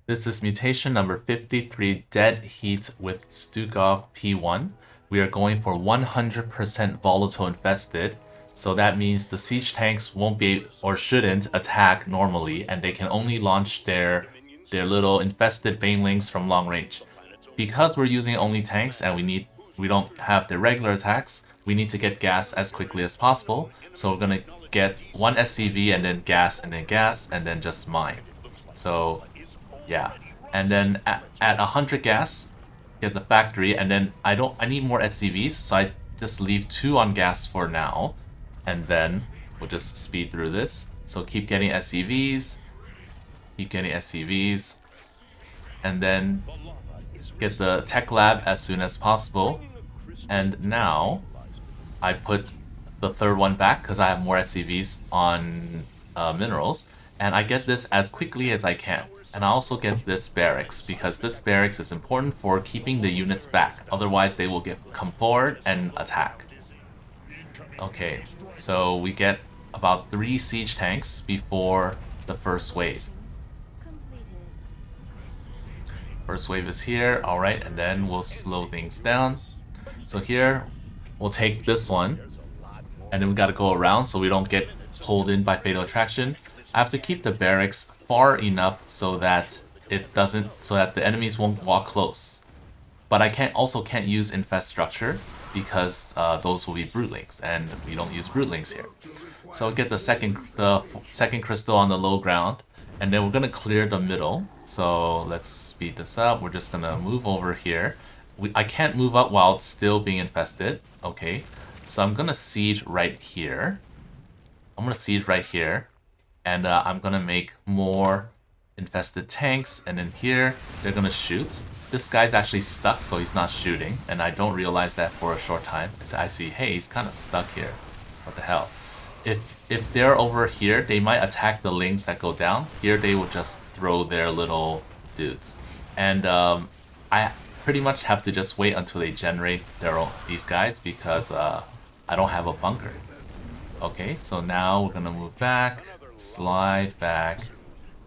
This is mutation number 53, Dead Heat with Stukov P1. We are going for 100% volatile infested, so that means the siege tanks won't be or shouldn't attack normally, and they can only launch their little infested banelings from long range. Because we're using only tanks and we don't have the regular attacks, we need to get gas as quickly as possible. So we're gonna get one SCV and then gas and then just mine. So yeah, and then at 100 gas, get the factory, and then I need more SCVs, so I just leave 2 on gas for now, and then we'll just speed through this. So keep getting SCVs, and then get the tech lab as soon as possible. And now I put the third one back because I have more SCVs on minerals, and I get this as quickly as I can. And I also get this barracks because this barracks is important for keeping the units back. Otherwise, they will come forward and attack. Okay, so we get about 3 siege tanks before the first wave. First wave is here, alright, and then we'll slow things down. So here, we'll take this one, and then we gotta go around so we don't get pulled in by Fatal Attraction. I have to keep the barracks far enough so that the enemies won't walk close. But I also can't use Infest Structure because those will be Brootlings, and we don't use Brootlings here. So I'll get the second crystal on the low ground, and then we're gonna clear the middle. So let's speed this up. We're just gonna move over here. I can't move up while it's still being infested. Okay, so I'm gonna siege right here. And I'm gonna make more infested tanks, and then here they're gonna shoot. This guy's actually stuck, so he's not shooting, and I don't realize that for a short time. So I see, hey, he's kind of stuck here. What the hell? If they're over here, they might attack the lings that go down. Here they will just throw their little dudes, and I pretty much have to just wait until they generate these guys because I don't have a bunker. Okay, so now we're gonna move back, slide back,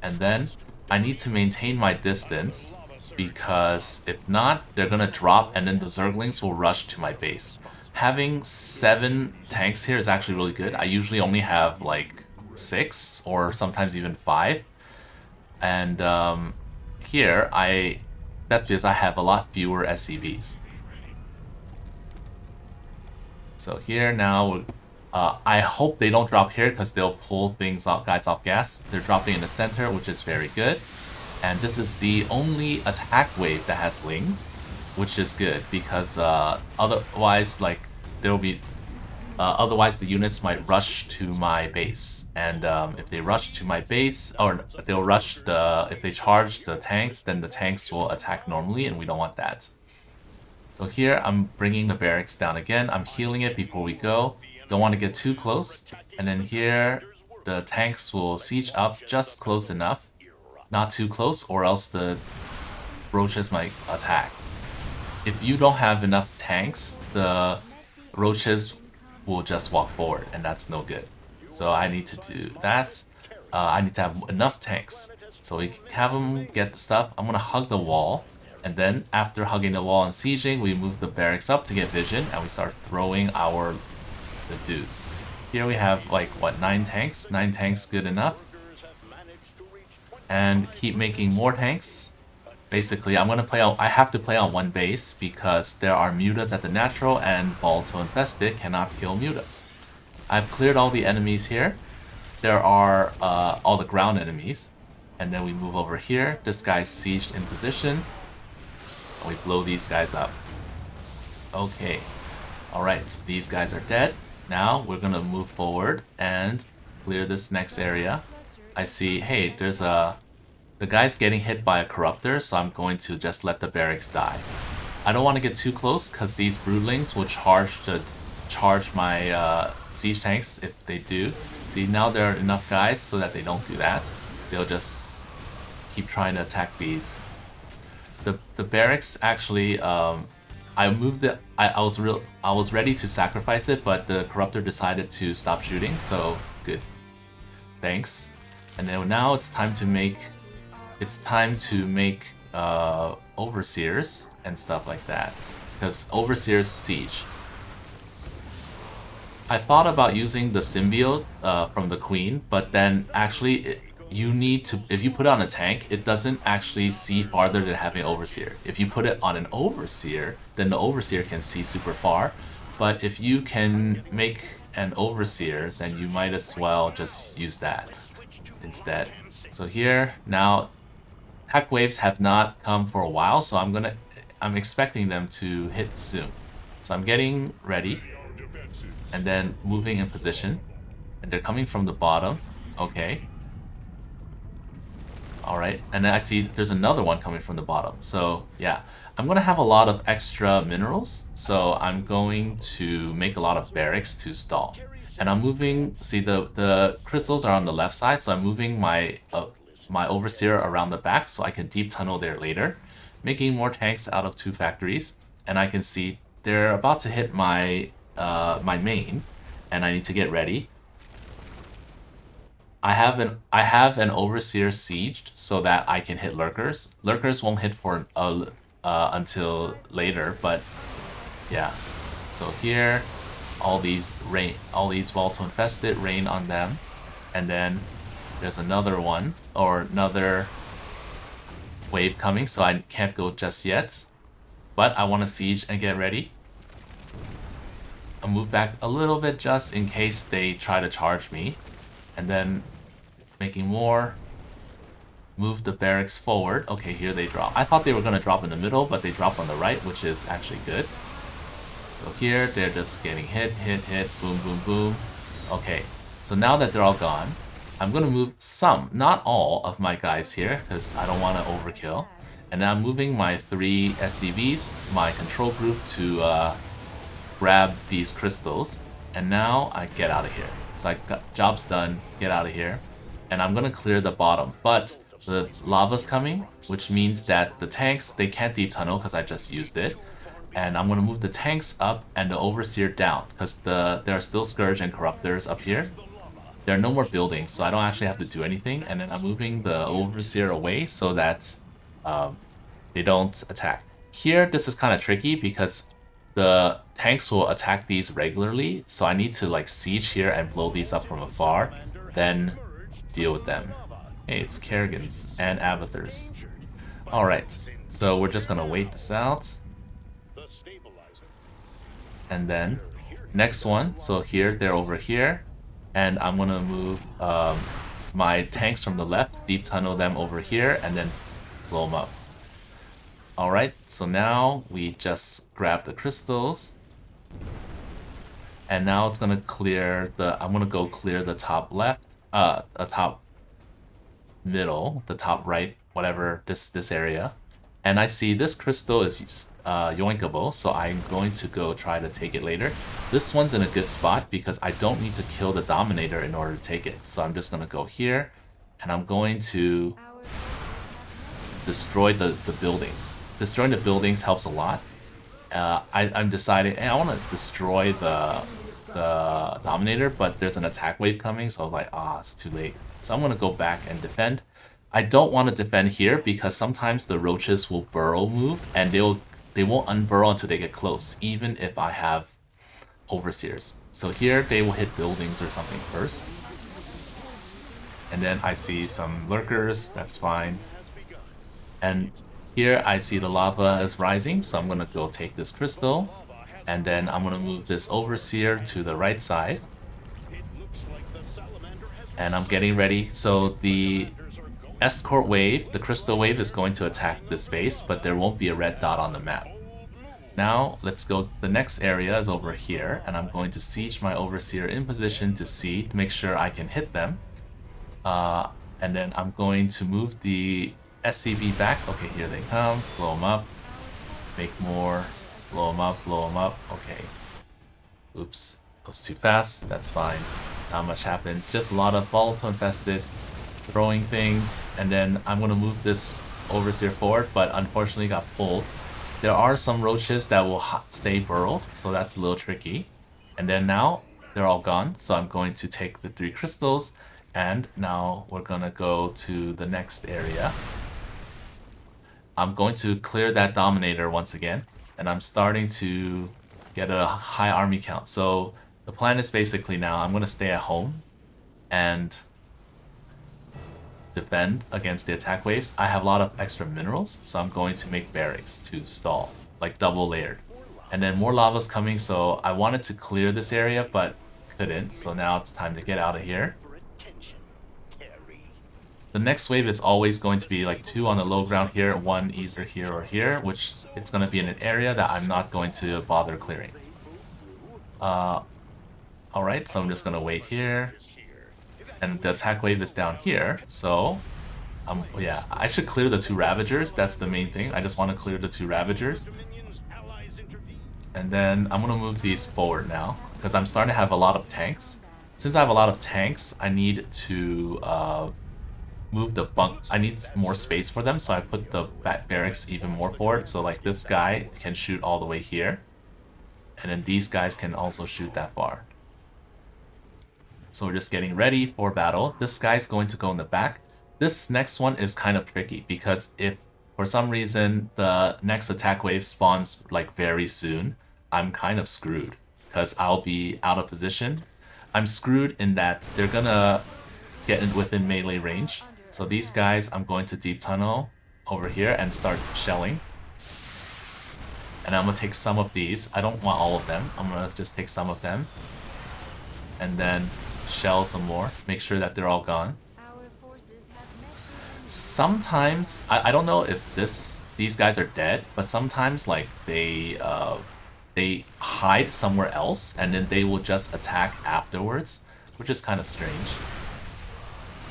and then I need to maintain my distance because if not, they're gonna drop and then the Zerglings will rush to my base. Having 7 tanks here is actually really good. I usually only have like 6 or sometimes even 5. And here, that's because I have a lot fewer SCVs. So here now, I hope they don't drop here because they'll pull guys off gas. They're dropping in the center, which is very good. And this is the only attack wave that has lings, which is good because otherwise, like otherwise the units might rush to my base. And if they rush to my base, or if they charge the tanks, then the tanks will attack normally, and we don't want that. So here I'm bringing the barracks down again. I'm healing it before we go. Don't want to get too close. And then here, the tanks will siege up just close enough. Not too close, or else the roaches might attack. If you don't have enough tanks, the roaches will just walk forward, and that's no good. So I need to do that. I need to have enough tanks. So we can have them get the stuff. I'm gonna hug the wall. And then after hugging the wall and sieging, we move the barracks up to get vision, and we start throwing the dudes. Here we have like what, 9 tanks? 9 tanks good enough. And keep making more tanks. Basically, I have to play on one base because there are mutas at the natural, and Volatile Infested cannot kill mutas. I've cleared all the enemies here. There are all the ground enemies. And then we move over here. This guy's sieged in position. We blow these guys up. Okay. Alright, so these guys are dead. Now we're gonna move forward and clear this next area. I see, hey, the guy's getting hit by a corruptor, so I'm going to just let the barracks die. I don't want to get too close because these broodlings will charge my siege tanks if they do. See, now there are enough guys so that they don't do that. They'll just keep trying to attack these. The barracks actually, I moved it. I was ready to sacrifice it, but the corruptor decided to stop shooting. So good, thanks. And then now it's time to make it's time to make overseers and stuff like that, because overseers siege. I thought about using the symbiote from the queen, but then actually you need to, if you put it on a tank, it doesn't actually see farther than having overseer. If you put it on an overseer, then the overseer can see super far. But if you can make an overseer, then you might as well just use that instead. So here now, attack waves have not come for a while, so I'm expecting them to hit soon. So I'm getting ready and then moving in position, and they're coming from the bottom. Okay. Alright, and then I see there's another one coming from the bottom. So yeah, I'm gonna have a lot of extra minerals, so I'm going to make a lot of barracks to stall. And I'm moving, see the crystals are on the left side, so I'm moving my my overseer around the back so I can deep tunnel there later, making more tanks out of 2 factories. And I can see they're about to hit my my main, and I need to get ready. I have an overseer sieged so that I can hit lurkers. Lurkers won't hit for until later, but yeah. So here, all these Volatile Infested rain on them, and then there's another one or another wave coming, so I can't go just yet. But I want to siege and get ready. I'll move back a little bit just in case they try to charge me. And then making more. Move the barracks forward. Okay, here they drop. I thought they were going to drop in the middle, but they drop on the right, which is actually good. So here, they're just getting hit, boom, boom, boom. Okay, so now that they're all gone, I'm going to move some, not all, of my guys here, because I don't want to overkill. And now I'm moving my 3 SCVs, my control group, to grab these crystals. And now I get out of here. So I got job's done, get out of here. And I'm gonna clear the bottom, but the lava's coming, which means that the tanks, they can't deep tunnel because I just used it. And I'm gonna move the tanks up and the overseer down, because there are still Scourge and Corruptors up here. There are no more buildings, so I don't actually have to do anything. And then I'm moving the overseer away so that they don't attack. Here, this is kind of tricky because the tanks will attack these regularly, so I need to like siege here and blow these up from afar, then deal with them. Hey, it's Kerrigan's and Abathur's. Alright, so we're just gonna wait this out. And then, next one, so here, they're over here, and I'm gonna move my tanks from the left, deep tunnel them over here, and then blow them up. Alright, so now we just grab the crystals. And now it's gonna clear I'm gonna go clear the top left, the top middle, the top right, whatever, this area. And I see this crystal is yoinkable, so I'm going to go try to take it later. This one's in a good spot because I don't need to kill the Dominator in order to take it. So I'm just gonna go here, and I'm going to destroy the buildings. Destroying the buildings helps a lot. I'm deciding, hey, I want to destroy the Dominator, but there's an attack wave coming, so I was like, it's too late. So I'm going to go back and defend. I don't want to defend here because sometimes the roaches will burrow move, and they won't unburrow until they get close, even if I have overseers. So here they will hit buildings or something first. And then I see some lurkers, that's fine. And here I see the lava is rising, so I'm going to go take this crystal. And then I'm going to move this overseer to the right side. And I'm getting ready. So the escort wave, the crystal wave, is going to attack this base, but there won't be a red dot on the map. Now let's go, the next area is over here, and I'm going to siege my overseer in position to make sure I can hit them. And then I'm going to move the SCV back. Okay, here they come. Blow them up. Make more. Blow them up, blow them up. Okay. Oops. That was too fast. That's fine. Not much happens. Just a lot of Volatile Infested throwing things. And then I'm going to move this Overseer forward, but unfortunately got pulled. There are some roaches that will stay burrowed, so that's a little tricky. And then now they're all gone, so I'm going to take the 3 crystals. And now we're going to go to the next area. I'm going to clear that Dominator once again, and I'm starting to get a high army count. So the plan is basically now I'm going to stay at home and defend against the attack waves. I have a lot of extra minerals, so I'm going to make barracks to stall, like double layered. And then more lava's coming, so I wanted to clear this area, but couldn't, so now it's time to get out of here. The next wave is always going to be like 2 on the low ground here, 1 either here or here, which it's going to be in an area that I'm not going to bother clearing. Alright, so I'm just going to wait here. And the attack wave is down here, so yeah, I should clear the 2 Ravagers. That's the main thing. I just want to clear the 2 Ravagers. And then I'm going to move these forward now, because I'm starting to have a lot of tanks. Since I have a lot of tanks, I need to move the bunk. I need more space for them, so I put the barracks even more forward. So like this guy can shoot all the way here, and then these guys can also shoot that far. So we're just getting ready for battle. This guy's going to go in the back. This next one is kind of tricky, because if for some reason the next attack wave spawns like very soon, I'm kind of screwed, because I'll be out of position. I'm screwed in that they're gonna get within melee range. So these guys, I'm going to deep tunnel over here and start shelling. And I'm gonna take some of these. I don't want all of them. I'm gonna just take some of them. And then shell some more. Make sure that they're all gone. Sometimes, I don't know if these guys are dead, but sometimes like they hide somewhere else and then they will just attack afterwards, which is kind of strange.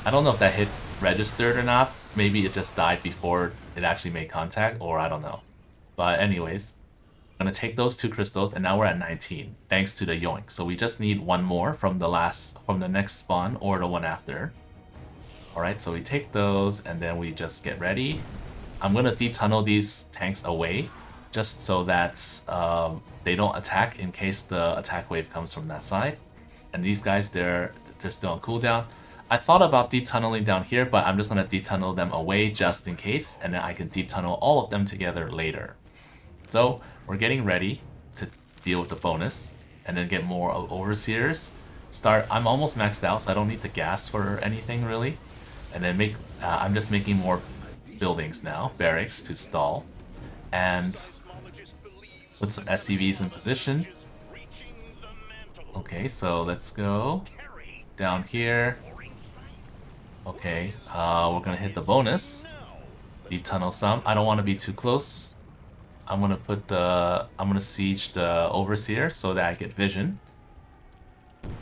I don't know if that hit registered or not. Maybe it just died before it actually made contact, or I don't know. But anyways, I'm gonna take those 2 crystals, and now we're at 19 thanks to the yoink. So we just need 1 more from the next spawn or the one after. Alright, so we take those and then we just get ready. I'm gonna deep tunnel these tanks away just so that they don't attack in case the attack wave comes from that side. And these guys, they're still on cooldown. I thought about deep tunneling down here, but I'm just gonna deep tunnel them away just in case, and then I can deep tunnel all of them together later. So we're getting ready to deal with the bonus and then get more overseers. I'm almost maxed out, so I don't need the gas for anything really. And then I'm just making more buildings now, barracks to stall, and put some SCVs in position. Okay, so let's go down here. Okay, we're gonna hit the bonus. Deep tunnel some. I don't want to be too close. I'm gonna siege the overseer so that I get vision. And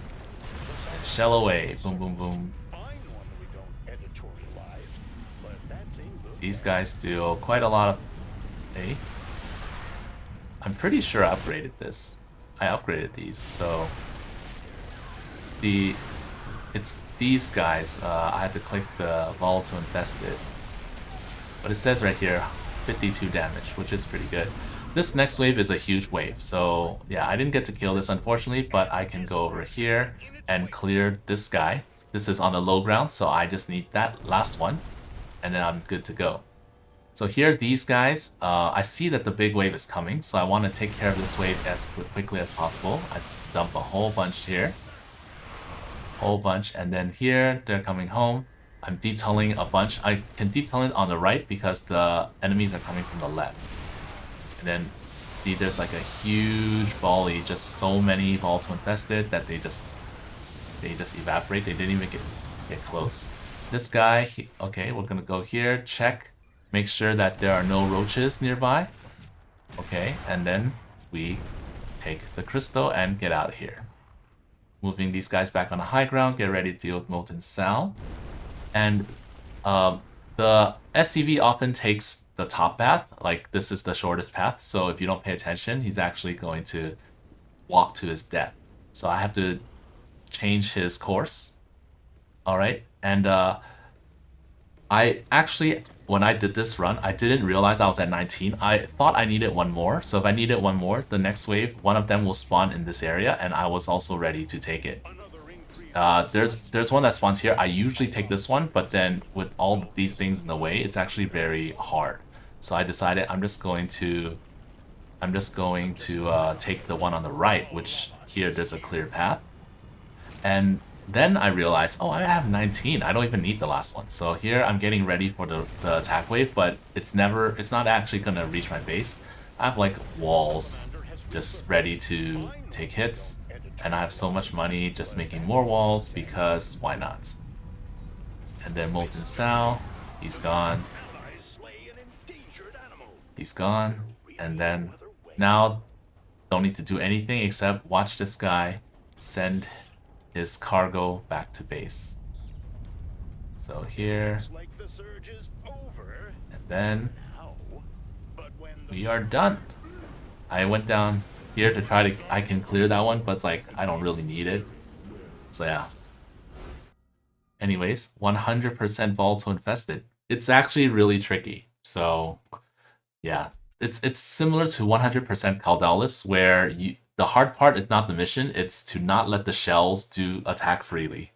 shell away. Boom, boom, boom. These guys do quite a lot of... Hey. I'm pretty sure I upgraded this. I upgraded these, so... It's these guys. I had to click the Volatile Infested. But it says right here, 52 damage, which is pretty good. This next wave is a huge wave, so yeah, I didn't get to kill this unfortunately, but I can go over here and clear this guy. This is on the low ground, so I just need that last one, and then I'm good to go. So here, these guys, I see that the big wave is coming, so I want to take care of this wave as quickly as possible. I dump a whole bunch here. Whole bunch, and then here, they're coming home. I'm deep tunneling a bunch. I can deep tunnel on the right because the enemies are coming from the left. And then, see, there's like a huge volley, just so many Volatile Infested that they just evaporate. They didn't even get close. This guy, okay, we're gonna go here, check, make sure that there are no roaches nearby. Okay, and then we take the crystal and get out of here. Moving these guys back on the high ground, get ready to deal with Molten Sal. And the SCV often takes the top path, like this is the shortest path, so if you don't pay attention, he's actually going to walk to his death. So I have to change his course. Alright, and I actually, when I did this run, I didn't realize I was at 19. I thought I needed 1 more, so if I needed 1 more, the next wave, one of them will spawn in this area, and I was also ready to take it. There's one that spawns here. I usually take this one, but then with all these things in the way, it's actually very hard. So I decided I'm just going to take the one on the right, which here there's a clear path. And then I realized, oh, I have 19. I don't even need the last one. So here I'm getting ready for the attack wave, but it's not actually gonna reach my base. I have like walls just ready to take hits, and I have so much money just making more walls because why not? And then Molten Sal, he's gone. He's gone. And then now don't need to do anything except watch this guy send his cargo back to base. So here, and then we are done. I went down here to try to, I can clear that one, but it's like, I don't really need it. So yeah. Anyways, 100% Volatile Infested. It's actually really tricky. So yeah, it's similar to 100% Caldalis, where the hard part is not the mission, it's to not let the shells do attack freely.